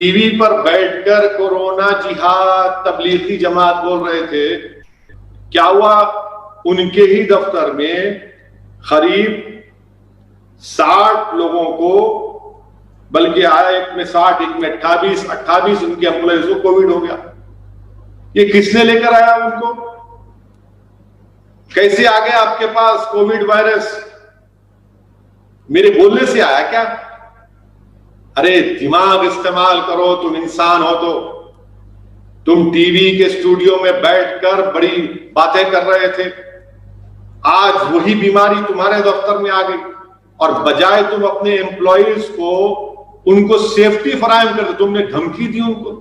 T V پر بیٹھ کر corona جہاد تبلیغی جماعت بول رہے تھے. کیا ہوا؟ ان کے ہی دفتر میں قریب 60 لوگوں کو، بلکہ آیا ایک میں 60 ایک میں 28 ان کے امپلائیز کو کووڈ ہو گیا. یہ کس نے لے کر آیا ان کو؟ کیسے آ گیا آپ کے پاس کووڈ وائرس؟ میرے بولنے سے آیا کیا؟ ارے دماغ استعمال کرو، تم انسان ہو تو. تم ٹی وی کے اسٹوڈیو میں بیٹھ کر بڑی باتیں کر رہے تھے، آج وہی بیماری تمہارے دفتر میں آ گئی، اور بجائے تم اپنے امپلائیز کو ان کو سیفٹی فراہم کر دو، تم نے دھمکی دی ان کو،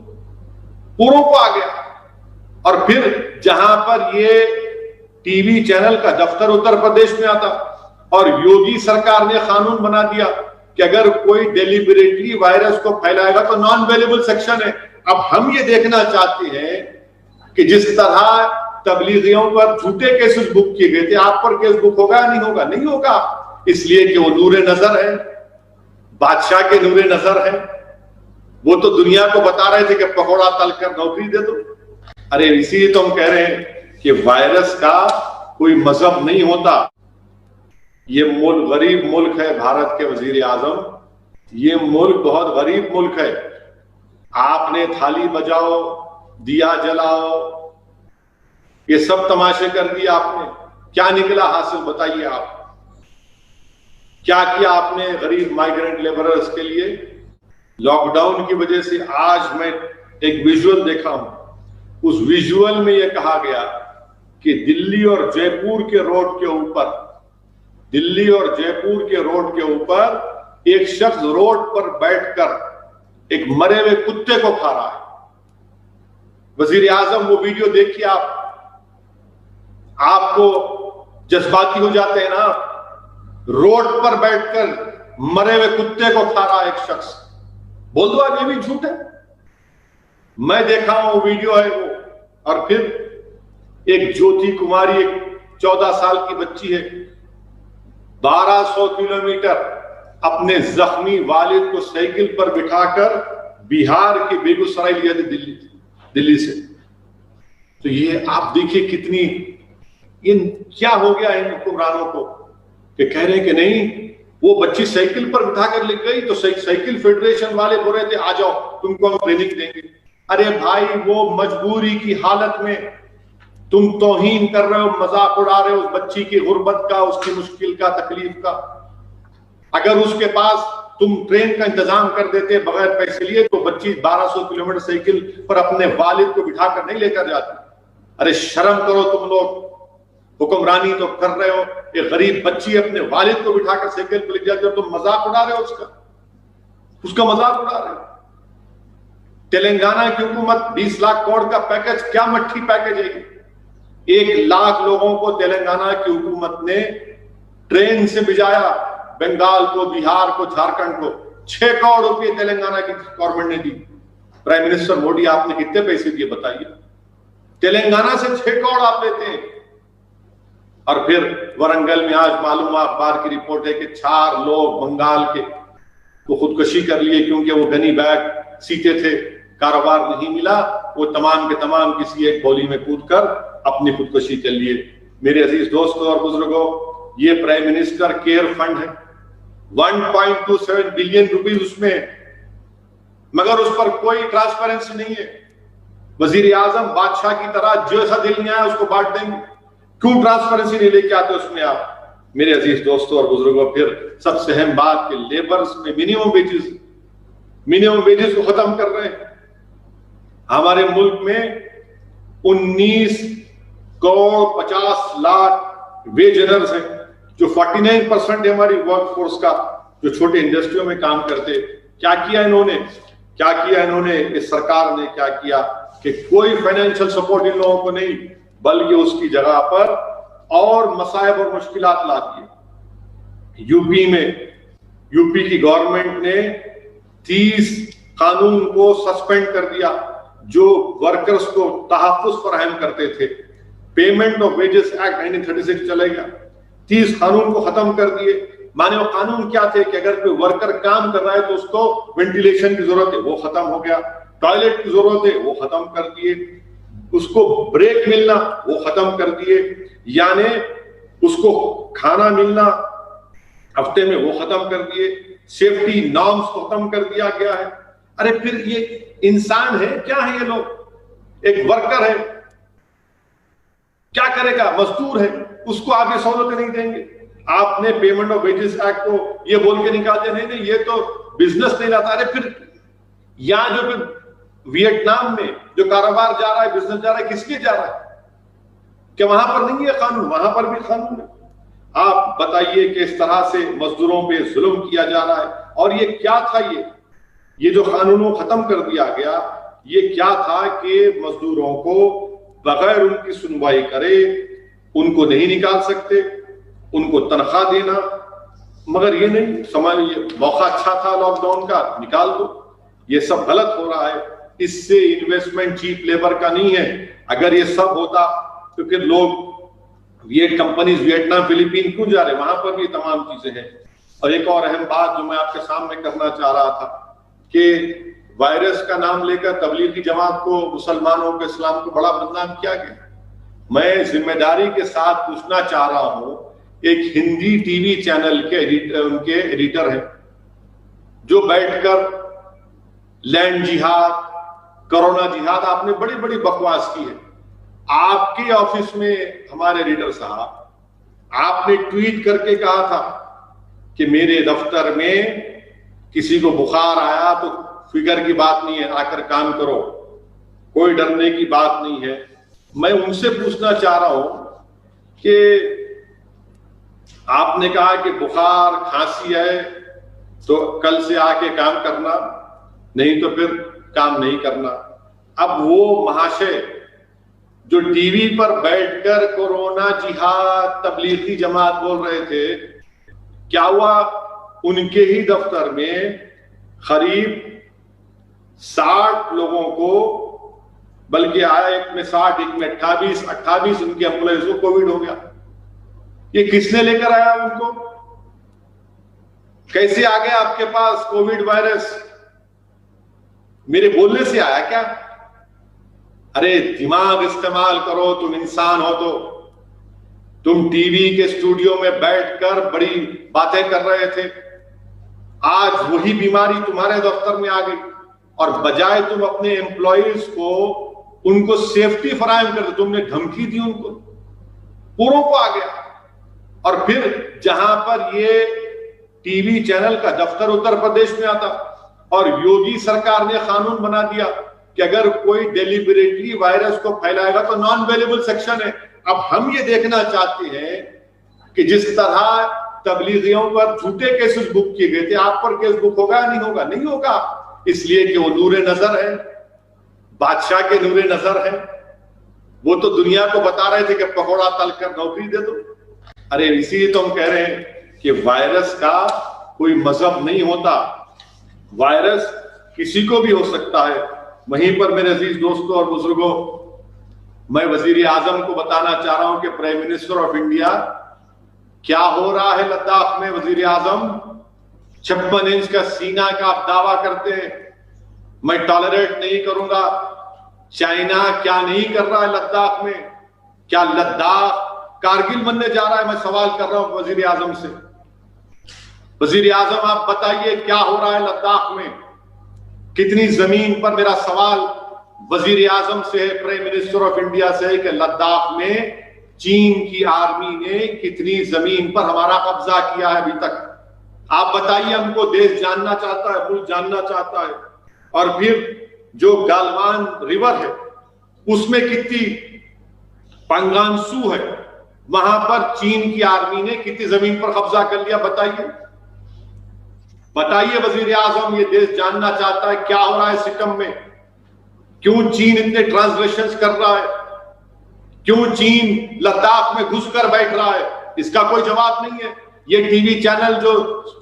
پوروں کو آ گیا. اور پھر جہاں پر یہ ٹی وی چینل کا دفتر اتر پردیش میں آتا، اور یوگی سرکار نے قانون بنا دیا کہ اگر کوئی ڈیلیبریٹلی وائرس کو پھیلائے گا تو نان ویلیبل سیکشن ہے. اب ہم یہ دیکھنا چاہتے ہیں کہ جس طرح تبلیغیوں پر جھوٹے کیسز بک کیے گئے تھے، آپ پر کیس بک ہوگا یا نہیں ہوگا؟ نہیں ہوگا، اس لیے کہ وہ نور نظر ہے، بادشاہ کے نور نظر ہے. وہ تو دنیا کو بتا رہے تھے کہ پکوڑا تل کر نوکری دے دو. ارے اسی لیے تو ہم کہہ رہے ہیں کہ وائرس کا کوئی مذہب نہیں ہوتا. یہ ملک غریب ملک ہے، بھارت کے وزیر اعظم، یہ ملک بہت غریب ملک ہے. آپ نے تھالی بجاؤ، دیا جلاؤ، یہ سب تماشے کر دیا آپ نے. کیا نکلا حاصل بتائیے؟ آپ کیا کیا آپ نے غریب مائیگرنٹ لیبررز کے لیے؟ لاک ڈاؤن کی وجہ سے آج میں ایک ویژول دیکھا ہوں، اس ویژول میں یہ کہا گیا کہ دلی اور جے پور کے روڈ کے اوپر، دلی اور جے پور کے روڈ کے اوپر ایک شخص روڈ پر بیٹھ کر ایک مرے ہوئے کتے کو کھا رہا ہے. وزیر اعظم وہ ویڈیو دیکھیے، آپ کو جذباتی ہو جاتے ہیں نا. روڈ پر بیٹھ کر مرے ہوئے کتے کو کھا رہا ہے ایک شخص. بول دو آپ یہ بھی جھوٹ ہے. میں دیکھا ہوں ویڈیو ہے وہ. اور پھر ایک جوتی کماری، ایک 14 سال کی بچی ہے، 1200 کلومیٹر اپنے زخمی والد کو سائیکل پر بٹھا کر بہار کے بیگوسرائے لیا تھے دلی سے. تو یہ آپ دیکھیے کتنی کیا ہو گیا ان حکمرانوں کو کہ کہہ رہے ہیں کہ نہیں وہ بچی سائیکل پر بٹھا کر لے گئی تو سائیکل فیڈریشن والے بول رہے تھے آ جاؤ تم کو ہم ٹریننگ دیں گے. ارے بھائی وہ مجبوری کی حالت میں تم توہین کر رہے ہو، مذاق اڑا رہے ہو اس بچی کی غربت کا، اس کی مشکل کا، تکلیف کا. اگر اس کے پاس تم ٹرین کا انتظام کر دیتے بغیر پیسے لیے تو بچی 1200 کلومیٹر سائیکل پر اپنے والد کو بٹھا کر نہیں لے کر جاتی. ارے شرم کرو تم لوگ، حکمرانی تو کر رہے ہو، ایک غریب بچی اپنے والد کو بٹھا کر سائیکل پر لے جاتی ہو، تم مذاق اڑا رہے ہو اس کا مذاق اڑا رہے ہو. تلنگانہ کی حکومت 20 لاکھ کروڑ کا پیکج، کیا مٹھی پیکج ہے یہ؟ 1 لاکھ لوگوں کو تلنگانہ کی حکومت نے ٹرین سے بھیجایا، بنگال کو، بہار کو، جھارکھنڈ کو. 6 کروڑ روپے تلنگانہ کی گورنمنٹ نے دی. پرائم منسٹر موڈی آپ نے کتنے پیسے دیے بتائیے؟ تلنگانہ سے 6 کروڑ آپ لیتے ہیں. اور پھر ورنگل میں آج معلوم اخبار کی رپورٹ ہے کہ 4 لوگ بنگال کے کو خودکشی کر لیے کیونکہ وہ گنی بیگ سیتے تھے، کاروبار نہیں ملا، وہ تمام کے تمام کسی ایک گولی میں کود کر اپنی خودکشی کر لیے. میرے عزیز دوستوں اور بزرگوں، یہ پرائم منسٹر کیئر فنڈ ہے، 1.27 بلین روپیز اس میں، مگر اس پر کوئی ٹرانسپیرنسی نہیں ہے. وزیر اعظم بادشاہ کی طرح جو ایسا دل نہیں آیا اس کو بانٹ دیں گے. کیوں ٹرانسپیرنسی نہیں لے کے آتے اس میں آپ؟ میرے عزیز دوستوں اور بزرگوں، پھر سب سے اہم بات کہ لیبرز میں منیمم ویجز کو ختم کر رہے ہیں. ہمارے ملک میں 19 کروڑ 50 لاکھ ویج ارنرز ہیں، جو 49% ہے ہماری ورک فورس کا، جو چھوٹے انڈسٹریوں میں کام کرتے. کیا کیا انہوں نے اس سرکار نے کیا کیا کہ کوئی فائنینشیل سپورٹ ان لوگوں کو نہیں، بلکہ اس کی جگہ پر اور مصائب اور مشکلات لاتی ہے. یو پی کی گورنمنٹ نے 30 قانون کو سسپینڈ کر دیا جو ورکرز کو تحفظ فراہم کرتے تھے. پیمنٹ آف ویجز ایکٹ 1936 چلے گا، 30 قانون کو ختم کر دیے. مانے وہ قانون کیا تھے کہ اگر کوئی ورکر کام کر رہا ہے تو اس کو وینٹیلیشن کی ضرورت ہے، وہ ختم ہو گیا. ٹوائلٹ کی ضرورت ہے، وہ ختم کر دیے. اس کو بریک ملنا، وہ ختم کر دیے. یعنی اس کو کھانا ملنا ہفتے میں، وہ ختم کر دیے. سیفٹی نارمز ختم کر دیا گیا ہے. ارے پھر یہ انسان ہے کیا ہے؟ یہ لوگ ایک ورکر ہے، کیا کرے گا؟ مزدور ہے، اس کو آگے سہولتیں نہیں دیں گے. آپ نے پیمنٹ آف ویجز ایکٹ کو یہ بول کے نکال دیا نہیں نہیں یہ تو بزنس نہیں لاتا. ارے پھر یہاں جو پھر ویتنام میں جو کاروبار جا رہا ہے، بزنس جا رہا ہے، کس لیے جا رہا ہے؟ کہ وہاں پر نہیں ہے قانون؟ وہاں پر بھی قانون ہے. آپ بتائیے کہ اس طرح سے مزدوروں پہ ظلم کیا جا رہا ہے. اور یہ کیا تھا؟ یہ جو قانونوں ختم کر دیا گیا، یہ کیا تھا کہ مزدوروں کو بغیر ان کی سنوائی کرے ان کو نہیں نکال سکتے، ان کو تنخواہ دینا. مگر یہ نہیں سمجھ، یہ موقع اچھا تھا لاک ڈاؤن کا، نکال دو. یہ سب غلط ہو رہا ہے. اس سے انویسٹمنٹ چیپ لیبر کا نہیں ہے. اگر یہ سب ہوتا تو پھر لوگ کمپنیز ویتنام، فلپین کیوں جا رہے؟ وہاں پر بھی تمام چیزیں ہیں. اور ایک اور اہم بات جو میں آپ کے سامنے کرنا چاہ رہا تھا کہ وائرس کا نام لے کر تبلیغی جماعت کو، مسلمانوں کو، اسلام کو بڑا بدنام کیا گیا. میں ذمہ داری کے ساتھ پوچھنا چاہ رہا ہوں، ایک ہندی ٹی وی چینل کے ان کے ایڈیٹر ہیں جو بیٹھ کر لینڈ جہاد، کرونا جہاد، آپ نے بڑی بڑی بکواس کی ہے. آپ کے آفس میں ہمارے ایڈیٹر صاحب، آپ نے ٹویٹ کر کے کہا تھا کہ میرے دفتر میں کسی کو بخار آیا تو فکر کی بات نہیں ہے، آ کر کام کرو، کوئی ڈرنے کی بات نہیں ہے. میں ان سے پوچھنا چاہ رہا ہوں کہ آپ نے کہا کہ بخار کھانسی ہے تو کل سے آ کے کام کرنا، نہیں تو پھر کام نہیں کرنا. اب وہ مہاشے جو ٹی وی پر بیٹھ کر کورونا جہاد، تبلیغی جماعت بول رہے تھے، کیا ہوا؟ ان کے ہی دفتر میں قریب 60 لوگوں کو، بلکہ آیا ایک میں 60، ایک میں 28 ان کے امپلائیز کو کووڈ ہو گیا. یہ کس نے لے کر آیا ان کو؟ کیسے آ گیا آپ کے پاس کووڈ وائرس؟ میرے بولنے سے آیا کیا؟ ارے دماغ استعمال کرو، تم انسان ہو تو. تم ٹی وی کے اسٹوڈیو میں بیٹھ کر بڑی باتیں کر رہے تھے، آج وہی بیماری تمہارے دفتر میں آ گئی. اور بجائے تم اپنے امپلائیز کو ان کو سیفٹی فراہم کر دو، تم نے دھمکی دی ان کو، پوروں کو آ گیا. اور پھر جہاں پر یہ ٹی وی چینل کا دفتر اتر پردیش میں آتا اور یوگی سرکار نے قانون بنا دیا کہ اگر کوئی ڈیلیبریٹلی وائرس کو پھیلائے گا تو نان اویلیبل سیکشن ہے. اب ہم یہ دیکھنا چاہتے ہیں کہ جس طرح تبلیغیوں پر جھوٹے کیسز بک کیے گئے تھے، آپ پر کیس بک ہوگا یا نہیں ہوگا؟ نہیں ہوگا، اس لیے کہ وہ نور نظر ہے، بادشاہ کے نور نظر ہے. وہ تو دنیا کو بتا رہے تھے کہ پکوڑا تل کر نوکری دے دو. ارے اسی لیے تو ہم کہہ رہے ہیں کہ وائرس کا کوئی مذہب نہیں ہوتا، وائرس کسی کو بھی ہو سکتا ہے. وہیں پر میرے عزیز دوستوں اور بزرگوں، میں وزیر اعظم کو بتانا چاہ رہا ہوں کہ پرائم منسٹر آف انڈیا، کیا ہو رہا ہے لداخ میں؟ وزیر اعظم 56 انچ کا سینہ کا آپ دعویٰ کرتے ہیں، میں ٹالریٹ نہیں کروں گا. چائنا کیا نہیں کر رہا ہے لداخ میں؟ کیا لداخ کارگل بننے جا رہا ہے؟ میں سوال کر رہا ہوں وزیر اعظم سے. وزیر اعظم آپ بتائیے کیا ہو رہا ہے لداخ میں؟ کتنی زمین پر، میرا سوال وزیر اعظم سے ہے، پرائم منسٹر آف انڈیا سے ہے کہ لداخ میں چین کی آرمی نے کتنی زمین پر ہمارا قبضہ کیا ہے ابھی تک؟ آپ بتائیے، ہم کو دیش جاننا چاہتا ہے، ملک جاننا چاہتا ہے. اور پھر جو گالوان ریور ہے اس میں کتنی پنگانسو ہے، وہاں پر چین کی آرمی نے کتنی زمین پر قبضہ کر لیا؟ بتائیے بتائیے وزیر اعظم، یہ دیش جاننا چاہتا ہے کیا ہو رہا ہے سکم میں. کیوں چین اتنے ٹرانسلیشنز کر رہا ہے؟ کیوں چین لداخ میں گھس کر بیٹھ رہا ہے؟ اس کا کوئی جواب نہیں ہے. یہ ٹی وی چینل جو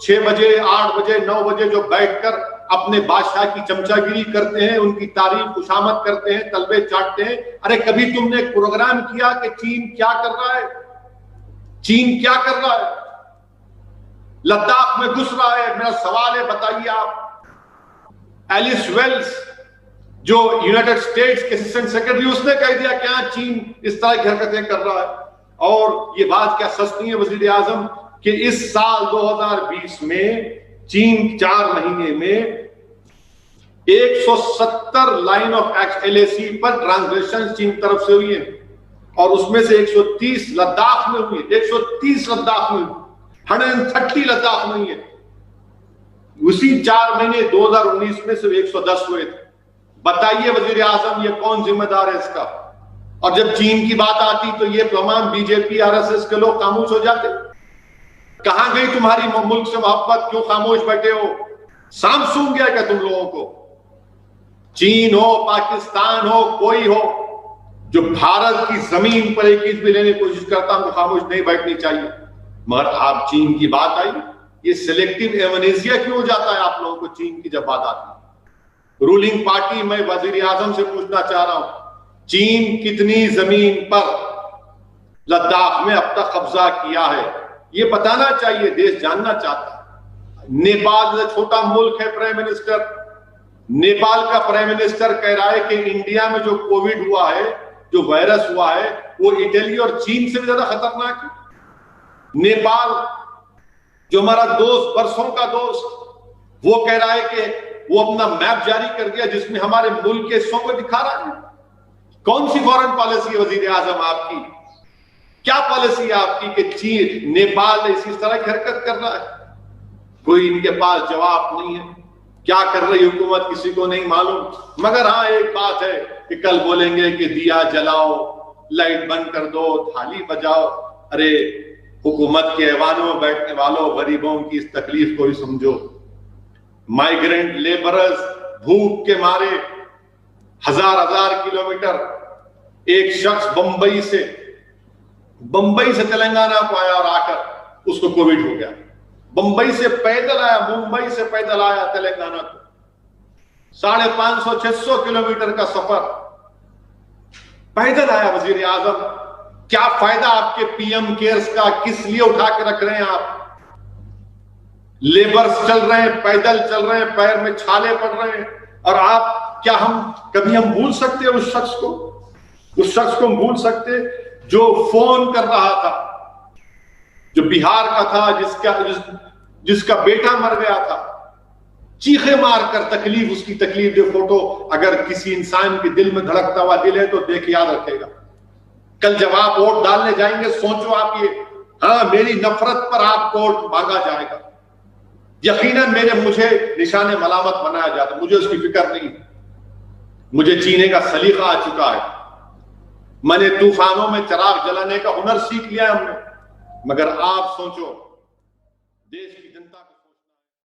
6 بجے 8 بجے 9 بجے جو بیٹھ کر اپنے بادشاہ کی چمچا گیری کرتے ہیں، ان کی تعریف خوشامد کرتے ہیں، تلبے چاٹتے ہیں. ارے کبھی تم نے ایک پروگرام کیا کہ چین کیا کر رہا ہے؟ چین کیا کر رہا ہے؟ لداخ میں گھس رہا ہے. میرا سوال ہے بتائیے آپ, ایلس ویلز جو یونائٹڈ اسٹیٹس کے اسسٹنٹ سیکرٹری, اس نے کہہ دیا کیا چین اس طرح کی حرکتیں کر رہا ہے. اور یہ بات کیا سچ نہیں ہے وزیر اعظم کہ اس سال 2020 میں چین 4 مہینے میں 170 لائن آف LAC پر ٹرانزیکشن چین کی طرف سے ہوئی ہیں, اور اس میں سے 130 لداخ میں ہوئی ہے. 130 لداخ میں, 130 لداخ میں ہوئی ہے. اسی 4 مہینے 2019 میں صرف 110 ہوئے تھے. بتائیے وزیر اعظم یہ کون ذمہ دار ہے اس کا؟ اور جب چین کی بات آتی تو یہ تمام BJP RSS کے لوگ خاموش ہو جاتے. کہاں گئی تمہاری ملک سے محبت, کیوں خاموش بیٹھے ہو؟ سام سونگ گیا کیا تم لوگوں کو؟ چین ہو, پاکستان ہو, کوئی ہو جو بھارت کی زمین پر ایک چیز بھی لینے کی کوشش کرتا ہوں تو خاموش نہیں بیٹھنی چاہیے. مگر آپ چین کی بات آئی, یہ سلیکٹیو ایمنیزیا کیوں ہو جاتا ہے آپ لوگوں کو چین کی جب بات آتی ہے؟ رولنگ پارٹی, میں وزیر اعظم سے پوچھنا چاہ رہا ہوں, چین کتنی زمین پر لداخ میں اب تک قبضہ کیا ہے یہ بتانا چاہیے, دیش جاننا چاہتا ہے. نیپال سے چھوٹا ملک ہے, پرائم منسٹر, نیپال کا پرائم منسٹر کہہ رہا ہے کہ انڈیا میں جو کووڈ ہوا ہے, جو وائرس ہوا ہے, وہ اٹلی اور چین سے بھی زیادہ خطرناک ہے. نیپال جو ہمارا دوست, برسوں کا دوست, وہ کہہ رہا ہے کہ وہ اپنا میپ جاری کر دیا جس میں ہمارے ملک کے حصوں کو دکھا رہا ہے. کون سی فورن پالیسی ہے وزیر اعظم آپ کی؟ کیا پالیسی ہے آپ کی کہ چین, نیپال اسی طرح کی حرکت کر رہا ہے؟ کوئی ان کے پاس جواب نہیں ہے. کیا کر رہی حکومت کسی کو نہیں معلوم. مگر ہاں ایک بات ہے کہ کل بولیں گے کہ دیا جلاؤ, لائٹ بند کر دو, تھالی بجاؤ. ارے حکومت کے ایوانوں میں بیٹھنے والوں, غریبوں کی اس تکلیف کو ہی سمجھو. مائیگرنٹ لیبرز بھوک کے مارے ہزار کلومیٹر, ایک شخص بمبئی سے تلنگانہ کو آیا اور آ کر اس کو کووڈ ہو گیا. بمبئی سے پیدل آیا, ممبئی سے پیدل آیا تلنگانہ کو, 550-600 کلومیٹر کا سفر پیدل آیا. وزیر اعظم کیا فائدہ آپ کے PM کیئرز کا؟ کس لیے اٹھا کے رکھ رہے ہیں آپ؟ لیبرز چل رہے ہیں, پیدل چل رہے ہیں, پیر میں چھالے پڑ رہے ہیں, اور آپ کیا کبھی ہم بھول سکتے ہیں اس شخص کو ہم بھول سکتے جو فون کر رہا تھا, جو بہار کا تھا, جس کا بیٹا مر گیا تھا, چیخے مار کر تکلیف, اس کی تکلیف جو فوٹو اگر کسی انسان کے دل میں دھڑکتا ہوا دل ہے تو دیکھ یاد رکھے گا. کل جب آپ ووٹ ڈالنے جائیں گے سوچو آپ یہ, ہاں میری نفرت پر آپ کو ووٹ مانگا جائے گا, یقیناً مجھے نشان ملامت بنایا جاتا, مجھے اس کی فکر نہیں. مجھے جینے کا سلیقہ آ چکا ہے, میں نے طوفانوں میں چراغ جلانے کا ہنر سیکھ لیا ہم نے. مگر آپ سوچو دیش کی جنتا